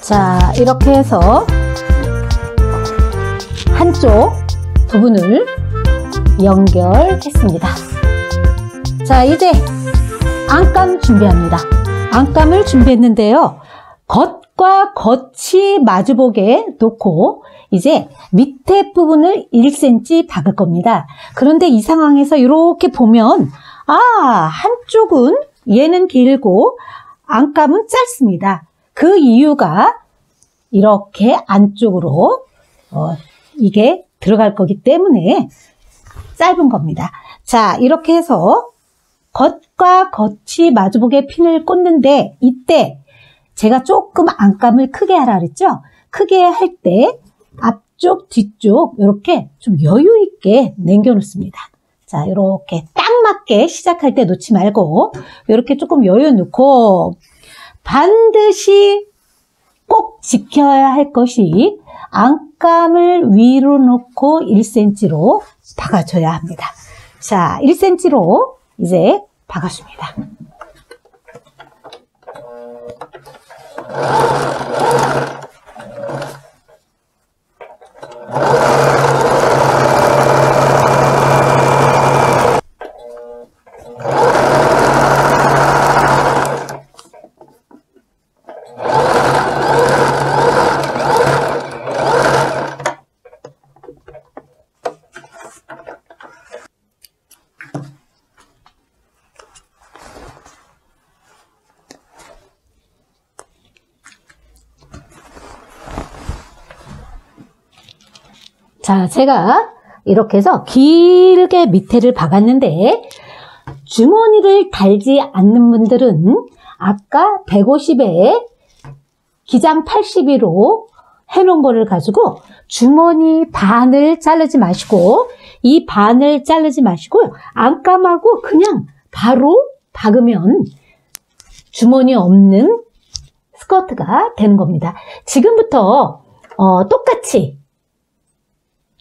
자, 이렇게 해서 한쪽 부분을 연결했습니다. 자, 이제 안감 준비합니다. 안감을 준비했는데요. 겉과 겉이 마주보게 놓고 이제 밑에 부분을 1cm 박을 겁니다. 그런데 이 상황에서 이렇게 보면 한쪽은 얘는 길고 안감은 짧습니다. 그 이유가 이렇게 안쪽으로 이게 들어갈 거기 때문에 짧은 겁니다. 자, 이렇게 해서 겉과 겉이 마주보게 핀을 꽂는데 이때 제가 조금 안감을 크게 하라 그랬죠? 크게 할 때 앞쪽, 뒤쪽 이렇게 좀 여유 있게 남겨 놓습니다. 자, 이렇게 딱 맞게 시작할 때 놓지 말고 이렇게 조금 여유 놓고 반드시 꼭 지켜야 할 것이 안감을 위로 놓고 1cm로 박아줘야 합니다. 자, 1cm로 이제 박아줍니다. 자, 제가 이렇게 해서 길게 밑에를 박았는데 주머니를 달지 않는 분들은 아까 150에 기장 82로 해놓은 거를 가지고 주머니 반을 자르지 마시고 이 반을 자르지 마시고요. 안감하고 그냥 바로 박으면 주머니 없는 스커트가 되는 겁니다. 지금부터 똑같이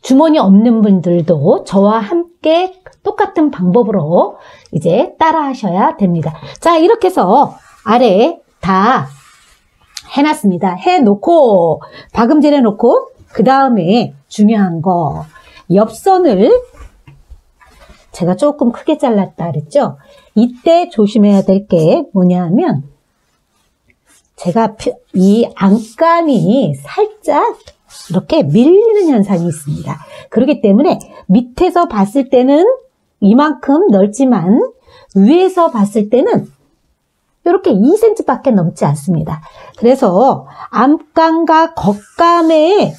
주머니 없는 분들도 저와 함께 똑같은 방법으로 이제 따라 하셔야 됩니다. 자, 이렇게 해서 아래 다 해놨습니다. 해놓고 박음질 해놓고 그 다음에 중요한 거 옆선을 제가 조금 크게 잘랐다 그랬죠. 이때 조심해야 될 게 뭐냐 하면 제가 이 안감이 살짝 이렇게 밀리는 현상이 있습니다. 그렇기 때문에 밑에서 봤을 때는 이만큼 넓지만 위에서 봤을 때는 이렇게 2cm 밖에 넘지 않습니다. 그래서 안감과 겉감의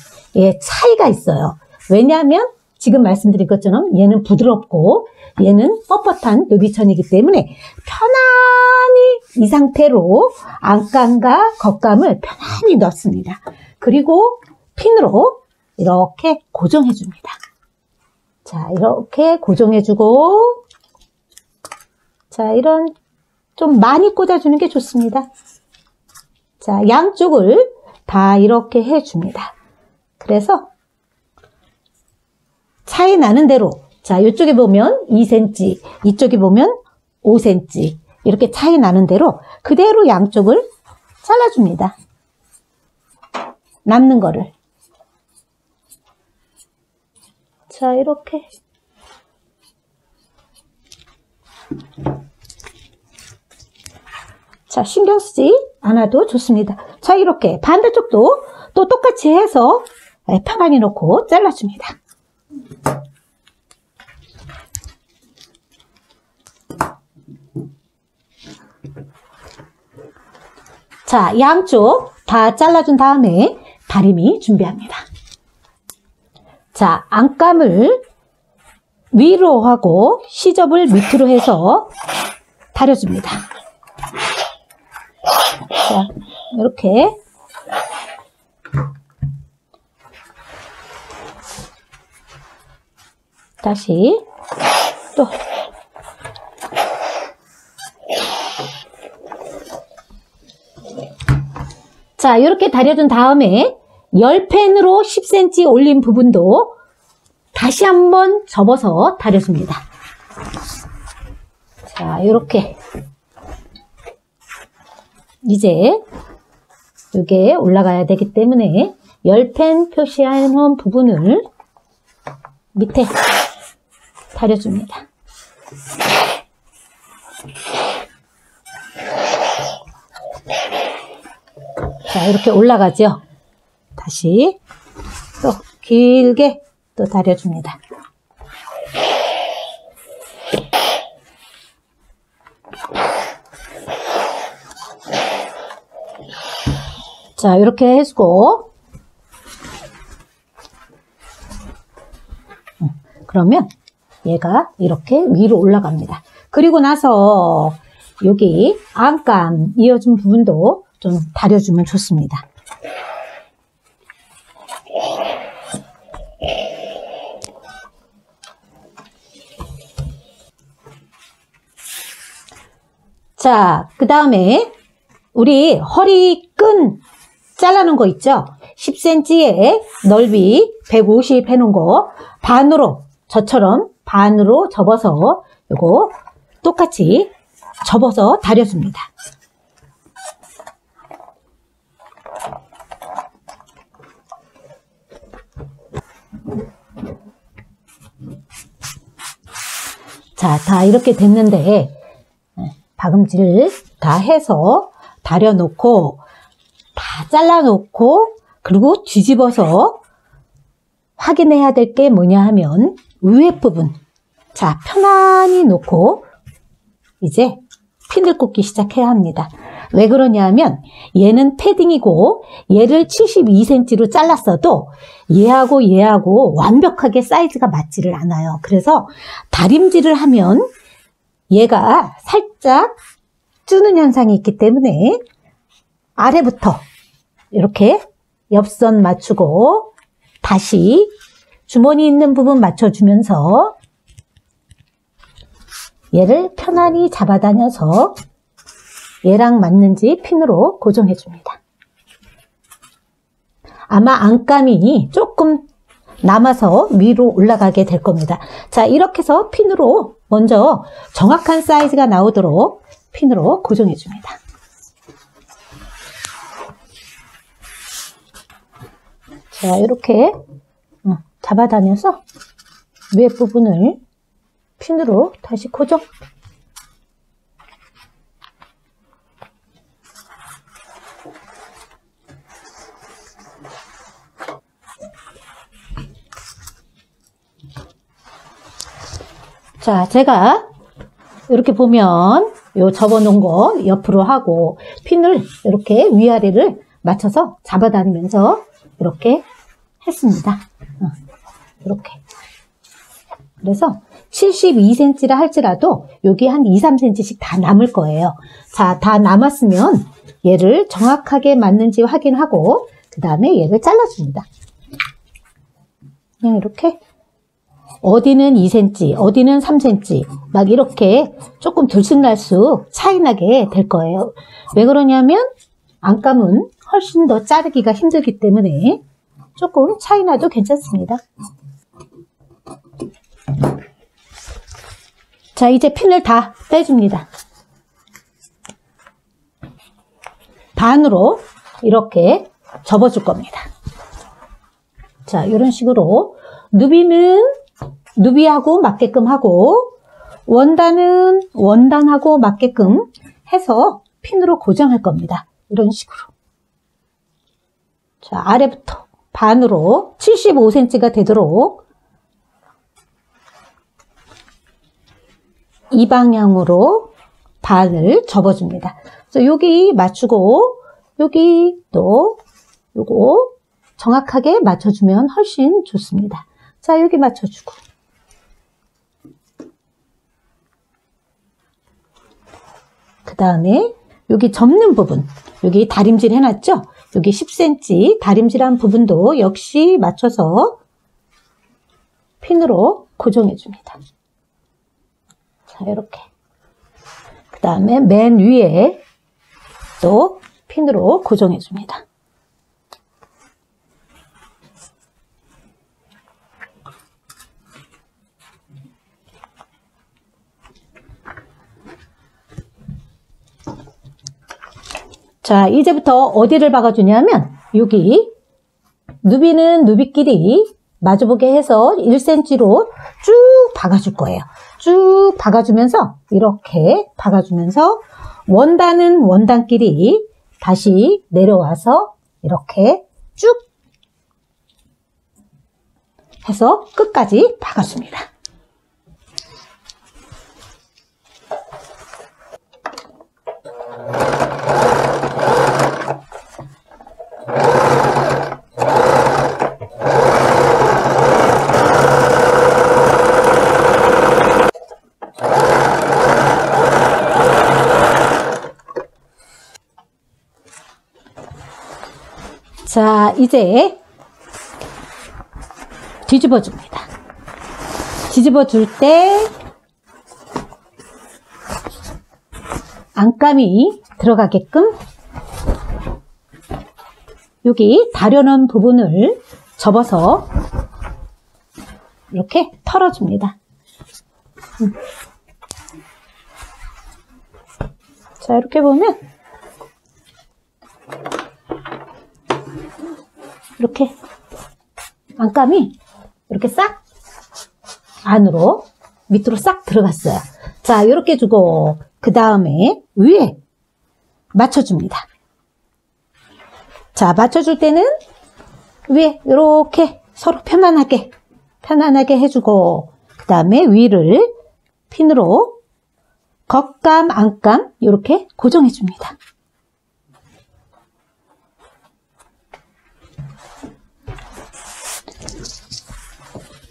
차이가 있어요. 왜냐하면 지금 말씀드린 것처럼 얘는 부드럽고 얘는 뻣뻣한 노비천이기 때문에 편안히 이 상태로 안감과 겉감을 편안히 넣습니다. 그리고 핀으로 이렇게 고정해 줍니다. 자, 이렇게 고정해 주고 자, 이런 좀 많이 꽂아주는 게 좋습니다. 자, 양쪽을 다 이렇게 해 줍니다. 그래서 차이 나는 대로 자, 이쪽에 보면 2cm, 이쪽에 보면 5cm 이렇게 차이 나는 대로 그대로 양쪽을 잘라줍니다. 남는 거를 자, 이렇게 자, 신경 쓰지 않아도 좋습니다. 자, 이렇게 반대쪽도 또 똑같이 해서 편안히 놓고 잘라줍니다. 자, 양쪽 다 잘라준 다음에 다리미 준비합니다. 자, 안감을 위로 하고 시접을 밑으로 해서 다려줍니다. 자, 이렇게 다시 또 자, 이렇게 다려준 다음에 10펜으로 10cm 올린 부분도 다시 한번 접어서 다려줍니다. 자, 이렇게 이제 이게 올라가야 되기 때문에 열펜 표시해 놓은 부분을 밑에 다려줍니다. 자, 이렇게 올라가죠. 다시 또 길게 또 다려줍니다. 자, 이렇게 해주고 그러면 얘가 이렇게 위로 올라갑니다. 그리고 나서 여기 안감 이어진 부분도 좀 다려주면 좋습니다. 자, 그 다음에 우리 허리끈 잘라놓은 거 있죠? 10cm에 넓이 150 해놓은 거 반으로, 저처럼 반으로 접어서 요거 똑같이 접어서 다려줍니다. 자, 다 이렇게 됐는데 박음질 다 해서 다려놓고 다 잘라놓고 그리고 뒤집어서 확인해야 될 게 뭐냐 하면 위에 부분. 자, 편안히 놓고 이제 핀을 꽂기 시작해야 합니다. 왜 그러냐 하면 얘는 패딩이고 얘를 72cm로 잘랐어도 얘하고 완벽하게 사이즈가 맞지를 않아요. 그래서 다림질을 하면 얘가 살짝 주는 현상이 있기 때문에 아래부터 이렇게 옆선 맞추고 다시 주머니 있는 부분 맞춰주면서 얘를 편안히 잡아다녀서 얘랑 맞는지 핀으로 고정해줍니다. 아마 안감이 조금 남아서 위로 올라가게 될 겁니다. 자, 이렇게 해서 핀으로 먼저 정확한 사이즈가 나오도록 핀으로 고정해줍니다. 자, 이렇게 잡아다녀서 위에 부분을 핀으로 다시 고정. 자, 제가 이렇게 보면 요 접어놓은 거 옆으로 하고 핀을 이렇게 위아래를 맞춰서 잡아다니면서 이렇게 했습니다. 이렇게. 그래서 72cm라 할지라도 여기 한 2, 3cm씩 다 남을 거예요. 자, 다 남았으면 얘를 정확하게 맞는지 확인하고 그 다음에 얘를 잘라줍니다. 그냥 이렇게 어디는 2cm, 어디는 3cm 막 이렇게 조금 들쑥날쑥 차이 나게 될 거예요. 왜 그러냐면 안감은 훨씬 더 자르기가 힘들기 때문에 조금 차이 나도 괜찮습니다. 자, 이제 핀을 다 빼줍니다. 반으로 이렇게 접어줄 겁니다. 자, 이런 식으로 누비는 누비하고 맞게끔 하고 원단은 원단하고 맞게끔 해서 핀으로 고정할 겁니다. 이런 식으로. 자, 아래부터 반으로 75cm가 되도록 이 방향으로 반을 접어줍니다. 그래서 여기 맞추고 여기 또 요거 정확하게 맞춰주면 훨씬 좋습니다. 자, 여기 맞춰주고 그 다음에 여기 접는 부분, 여기 다림질 해놨죠? 여기 10cm 다림질한 부분도 역시 맞춰서 핀으로 고정해줍니다. 자, 이렇게. 그 다음에 맨 위에 또 핀으로 고정해줍니다. 자, 이제부터 어디를 박아주냐면 여기 누비는 누비끼리 마주보게 해서 1cm로 쭉 박아줄 거예요. 쭉 박아주면서 이렇게 박아주면서 원단은 원단끼리 다시 내려와서 이렇게 쭉 해서 끝까지 박아줍니다. 자, 이제 뒤집어 줍니다. 뒤집어 줄 때 안감이 들어가게끔 여기 다려놓은 부분을 접어서 이렇게 털어줍니다. 자, 이렇게 보면 이렇게 안감이 이렇게 싹 안으로 밑으로 싹 들어갔어요. 자, 이렇게 주고 그 다음에 위에 맞춰줍니다. 자, 맞춰줄 때는 위에 이렇게 서로 편안하게 해주고 그 다음에 위를 핀으로 겉감, 안감 이렇게 고정해줍니다.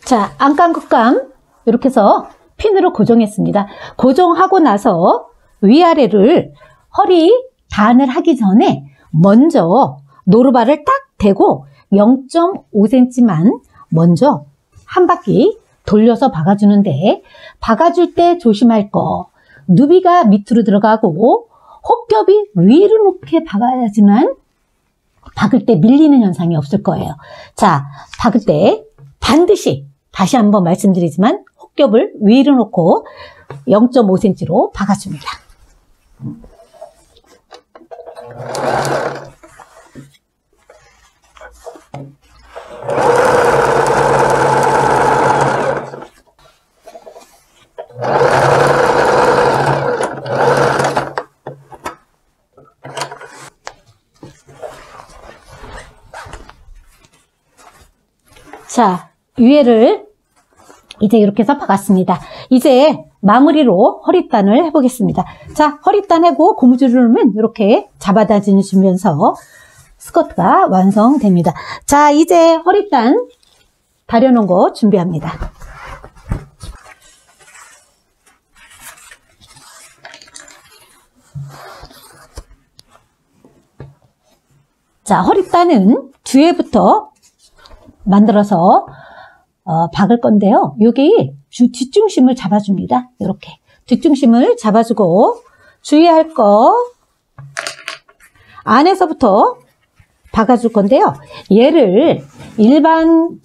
자, 안감, 겉감 이렇게 해서 핀으로 고정했습니다. 고정하고 나서 위아래를 허리 단을 하기 전에 먼저 노루발을 딱 대고 0.5cm만 먼저 한 바퀴 돌려서 박아주는데 박아줄 때 조심할 거 누비가 밑으로 들어가고 혹겹이 위로 놓게 박아야지만 박을 때 밀리는 현상이 없을 거예요. 자, 박을 때 반드시 다시 한번 말씀드리지만 혹겹을 위로 놓고 0.5cm로 박아줍니다. 자, 위에를 이제 이렇게 해서 박았습니다. 이제 마무리로 허리단을 해보겠습니다. 자, 허리단 하고 고무줄을 놓으면 이렇게 잡아다주시면서 스커트가 완성됩니다. 자, 이제 허리단 다려놓은 거 준비합니다. 자, 허리단은 뒤에부터 만들어서 박을 건데요. 여기 뒷중심을 잡아줍니다. 이렇게 뒷중심을 잡아주고 주의할 거 안에서부터 박아줄 건데요. 얘를 일반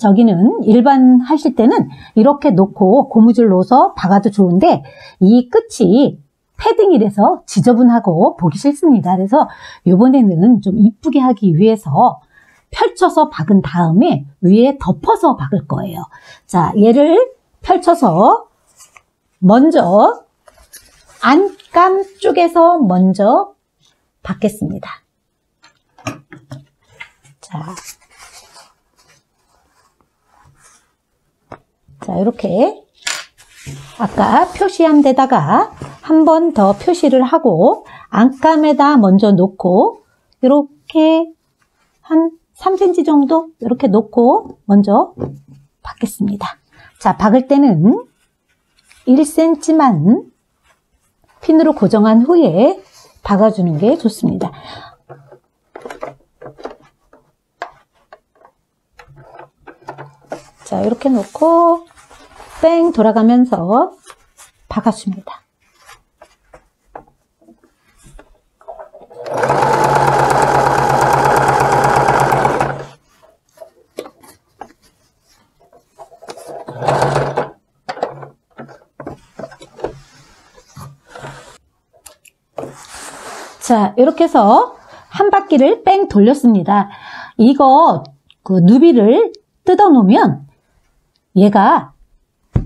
하실 때는 이렇게 놓고 고무줄 넣어서 박아도 좋은데 이 끝이 패딩이라서 지저분하고 보기 싫습니다. 그래서 이번에는 좀 이쁘게 하기 위해서 펼쳐서 박은 다음에 위에 덮어서 박을 거예요. 자, 얘를 펼쳐서 먼저 안감 쪽에서 먼저 박겠습니다. 자, 이렇게 아까 표시한 데다가 한 번 더 표시를 하고 안감에다 먼저 놓고 이렇게 한 3cm 정도 이렇게 놓고 먼저 박겠습니다. 자, 박을 때는 1cm만 핀으로 고정한 후에 박아주는 게 좋습니다. 자, 이렇게 놓고 뺑 돌아가면서 박아줍니다. 자, 이렇게 해서 바퀴를 뺑 돌렸습니다. 이거 그 누비를 뜯어 놓으면 얘가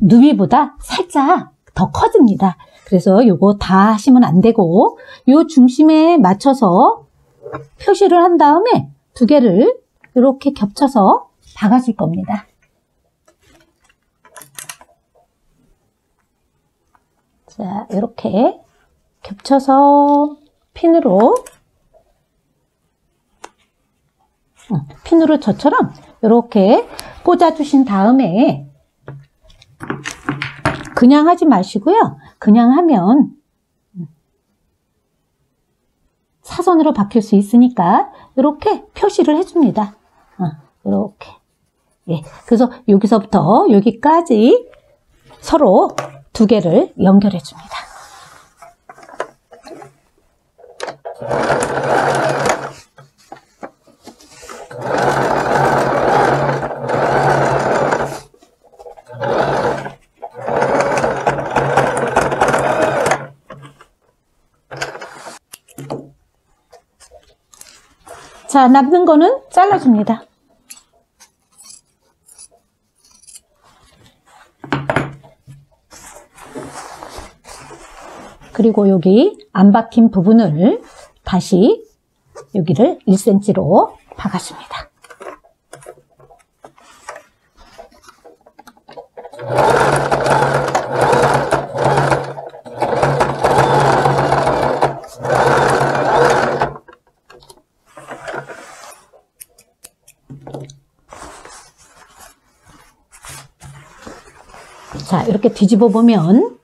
누비보다 살짝 더 커집니다. 그래서 요거 다 하시면 안 되고 요 중심에 맞춰서 표시를 한 다음에 두 개를 이렇게 겹쳐서 박아줄 겁니다. 자, 이렇게 겹쳐서 핀으로 저처럼 이렇게 꽂아주신 다음에 그냥 하지 마시고요. 그냥 하면 사선으로 박힐 수 있으니까 이렇게 표시를 해줍니다. 이렇게. 예. 그래서 여기서부터 여기까지 서로 두 개를 연결해 줍니다. 자, 남는 거는 잘라줍니다. 그리고 여기 안 박힌 부분을 다시 여기를 1cm로 박아줍니다. 자, 이렇게 뒤집어 보면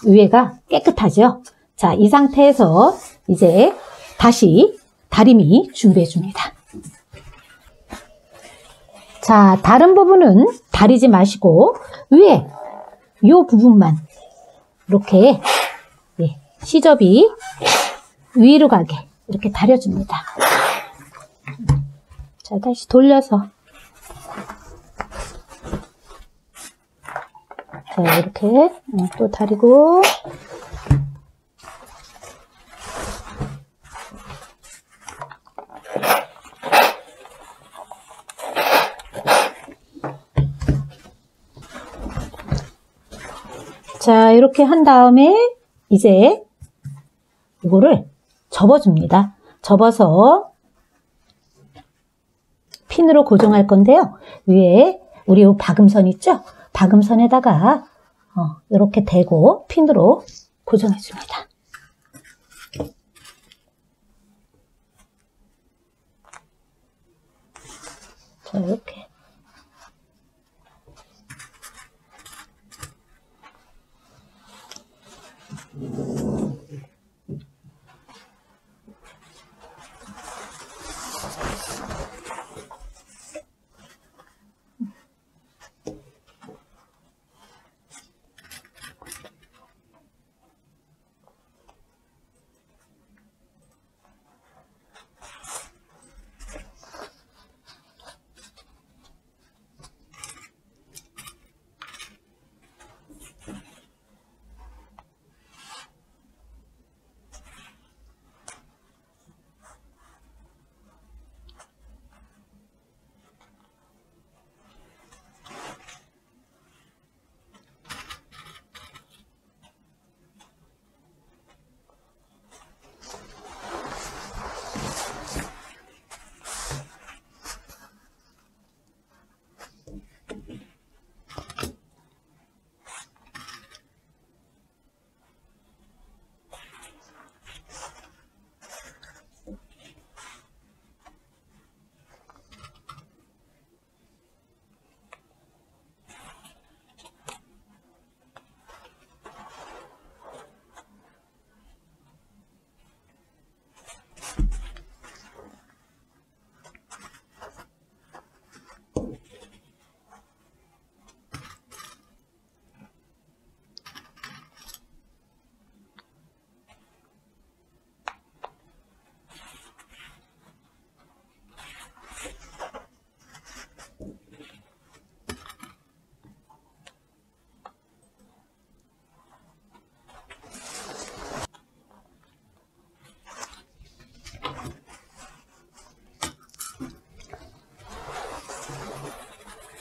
위에가 깨끗하죠? 자, 이 상태에서 이제 다시 다리미 준비해 줍니다. 자, 다른 부분은 다리지 마시고 위에 이 부분만 이렇게 시접이 위로 가게 이렇게 다려줍니다. 자, 다시 돌려서 자, 이렇게 또 다리고 자, 이렇게 한 다음에 이제 이거를 접어줍니다. 접어서 핀으로 고정할 건데요. 위에 우리 요 박음선 있죠? 박음선에다가 이렇게 대고 핀으로 고정해 줍니다. 자, 이렇게.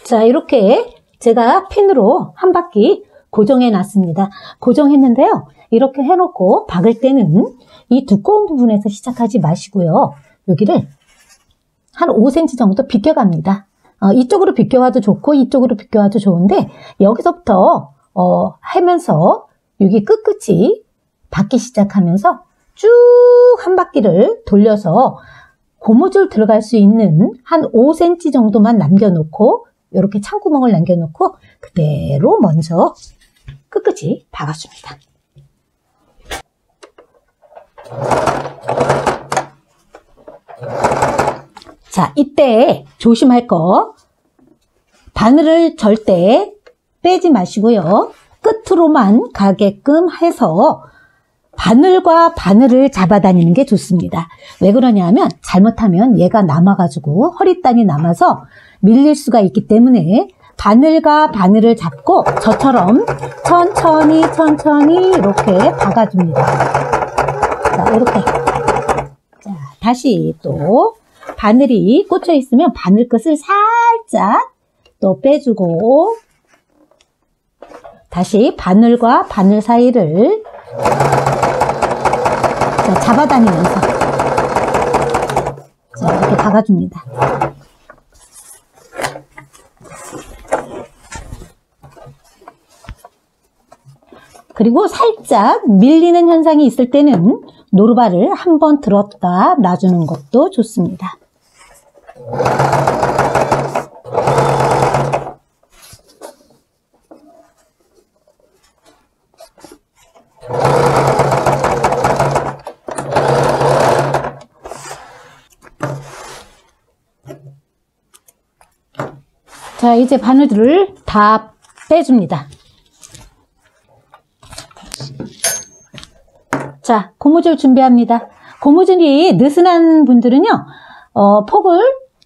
자, 이렇게 제가 핀으로 한 바퀴 고정해 놨습니다. 고정했는데요. 이렇게 해놓고 박을 때는 이 두꺼운 부분에서 시작하지 마시고요. 여기를 한 5cm 정도 비껴갑니다. 이쪽으로 비껴와도 좋고 이쪽으로 비껴와도 좋은데 여기서부터 하면서 여기 끝끝이 박기 시작하면서 쭉 한 바퀴를 돌려서 고무줄 들어갈 수 있는 한 5cm 정도만 남겨놓고 이렇게 창구멍을 남겨놓고 그대로 먼저 끝끝이 박아줍니다. 자, 이때 조심할 거 바늘을 절대 빼지 마시고요. 끝으로만 가게끔 해서 바늘과 바늘을 잡아다니는 게 좋습니다. 왜 그러냐면 잘못하면 얘가 남아가지고 허리단이 남아서 밀릴 수가 있기 때문에 바늘과 바늘을 잡고 저처럼 천천히 이렇게 박아줍니다. 자, 이렇게. 자, 다시 또 바늘이 꽂혀 있으면 바늘 끝을 살짝 또 빼주고 다시 바늘과 바늘 사이를 자, 잡아다니면서 자, 이렇게 박아줍니다. 그리고 살짝 밀리는 현상이 있을 때는 노루발을 한번 들었다 놔주는 것도 좋습니다. 자, 이제 바늘들을 다 빼줍니다. 자, 고무줄 준비합니다. 고무줄이 느슨한 분들은요, 폭을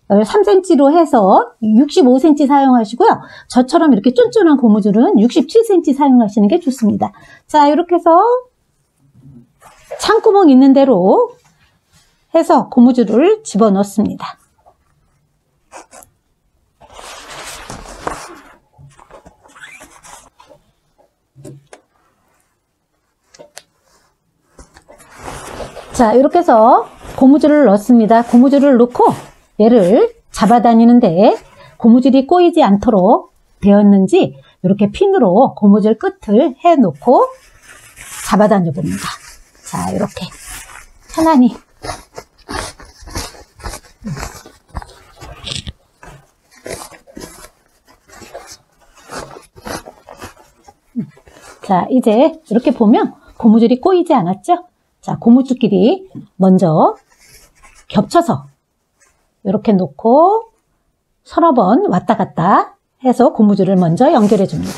3cm로 해서 65cm 사용하시고요. 저처럼 이렇게 쫀쫀한 고무줄은 67cm 사용하시는 게 좋습니다. 자, 이렇게 해서 창구멍 있는 대로 해서 고무줄을 집어넣습니다. 자, 이렇게 해서 고무줄을 넣습니다. 고무줄을 넣고 얘를 잡아다니는데 고무줄이 꼬이지 않도록 되었는지 이렇게 핀으로 고무줄 끝을 해놓고 잡아다녀 봅니다. 자, 이렇게 편안히. 자, 이제 이렇게 보면 고무줄이 꼬이지 않았죠? 자, 고무줄끼리 먼저 겹쳐서 이렇게 놓고 서너 번 왔다 갔다 해서 고무줄을 먼저 연결해 줍니다.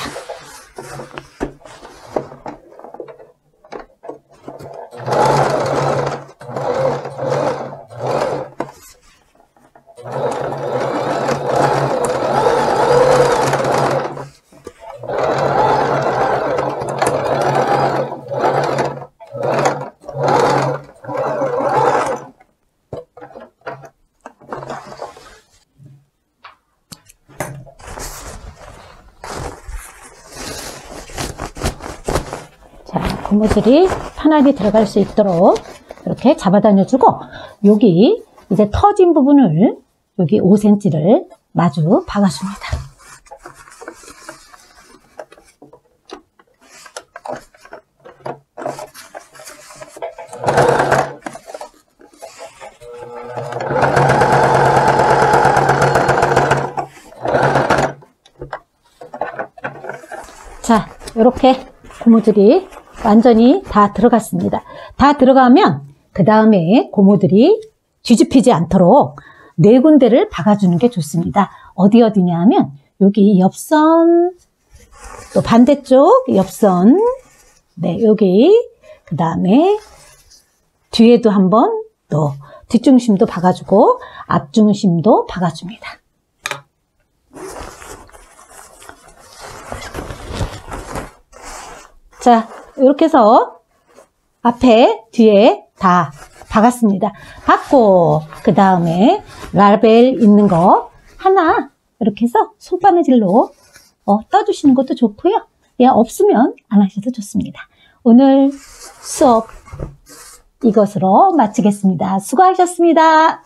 고무줄이 편하게 들어갈 수 있도록 이렇게 잡아다녀주고 여기 이제 터진 부분을 여기 5cm를 마주 박아줍니다. 자, 이렇게 고무줄이 완전히 다 들어갔습니다. 다 들어가면 그 다음에 고무들이 뒤집히지 않도록 네 군데를 박아주는 게 좋습니다. 어디냐 하면 여기 옆선, 또 반대쪽 옆선, 네, 여기 그 다음에 뒤에도 한번 또 뒷중심도 박아주고 앞중심도 박아줍니다. 자, 이렇게 해서 앞에 뒤에 다 박았습니다. 박고 그 다음에 라벨 있는 거 하나 이렇게 해서 손바느질로 떠주시는 것도 좋고요. 예, 없으면 안 하셔도 좋습니다. 오늘 수업 이것으로 마치겠습니다. 수고하셨습니다.